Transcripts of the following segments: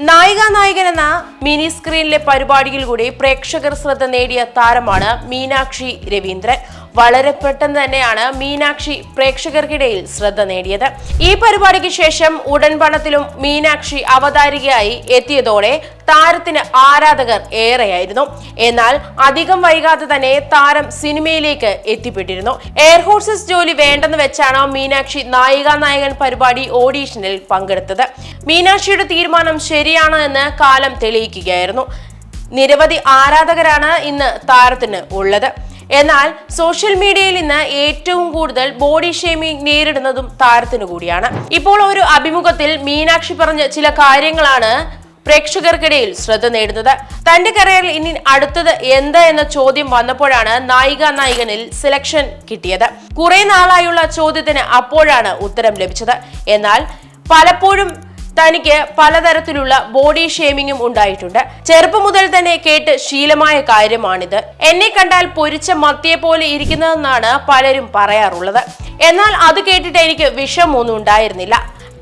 നായികൻ എന്ന മിനി സ്ക്രീനിലെ പരിപാടിയിലൂടെ പ്രേക്ഷകർ ശ്രദ്ധ നേടിയ താരമാണ് മീനാക്ഷി രവീന്ദ്രൻ. വളരെ പെട്ടെന്ന് തന്നെയാണ് മീനാക്ഷി പ്രേക്ഷകർക്കിടയിൽ ശ്രദ്ധ നേടിയത്. ഈ പരിപാടിക്ക് ശേഷം ഉടൻ പണത്തിലും മീനാക്ഷി അവതാരികയായി എത്തിയതോടെ താരത്തിന് ആരാധകർ ഏറെയായിരുന്നു. എന്നാൽ അധികം വൈകാതെ തന്നെ താരം സിനിമയിലേക്ക് എത്തിപ്പെട്ടിരുന്നു. എയർഹോസ്റ്റസ് ജോലി വേണ്ടെന്ന് വെച്ചാണ് മീനാക്ഷി നായികൻ പരിപാടി ഓഡീഷനിൽ പങ്കെടുത്തത്. മീനാക്ഷിയുടെ തീരുമാനം ശരിയാണ് എന്ന് കാലം തെളിയിക്കുകയായിരുന്നു. നിരവധി ആരാധകരാണ് ഇന്ന് താരത്തിന് ഉള്ളത്. എന്നാൽ സോഷ്യൽ മീഡിയയിൽ ഇന്ന് ഏറ്റവും കൂടുതൽ ബോഡി ഷേമിംഗ് നേരിടുന്നതും താരത്തിനു കൂടിയാണ്. ഇപ്പോൾ ഒരു അഭിമുഖത്തിൽ മീനാക്ഷി പറഞ്ഞ ചില കാര്യങ്ങളാണ് പ്രേക്ഷകർക്കിടയിൽ ശ്രദ്ധ നേടുന്നത്. തന്റെ കരിയറിൽ ഇനി അടുത്തത് എന്താ എന്ന ചോദ്യം വന്നപ്പോഴാണ് നായികനിൽ സെലക്ഷൻ കിട്ടിയത്. കുറെ നാളായുള്ള ചോദ്യത്തിന് അപ്പോഴാണ് ഉത്തരം ലഭിച്ചത്. എന്നാൽ പലപ്പോഴും തനിക്ക് പലതരത്തിലുള്ള ബോഡി ഷേമിങ്ങും ഉണ്ടായിട്ടുണ്ട്. ചെറുപ്പം മുതൽ തന്നെ കേട്ട് ശീലമായ കാര്യമാണിത്. എന്നെ കണ്ടാൽ പൊരിച്ച മത്തിയെ പോലെ ഇരിക്കുന്നതെന്നാണ് പലരും പറയാറുള്ളത്. എന്നാൽ അത് കേട്ടിട്ട് എനിക്ക് വിഷമൊന്നും ഉണ്ടായിരുന്നില്ല.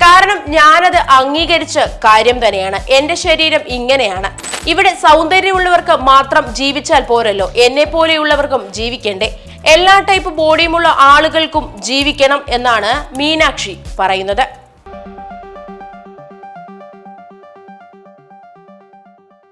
കാരണം ഞാനത് അംഗീകരിച്ച കാര്യം തന്നെയാണ്. എന്റെ ശരീരം ഇങ്ങനെയാണ്. ഇവിടെ സൗന്ദര്യമുള്ളവർക്ക് മാത്രം ജീവിച്ചാൽ പോരല്ലോ, എന്നെ പോലെയുള്ളവർക്കും ജീവിക്കണ്ടേ. എല്ലാ ടൈപ്പ് ബോഡിയുമുള്ള ആളുകൾക്കും ജീവിക്കണം എന്നാണ് മീനാക്ഷി പറയുന്നത്.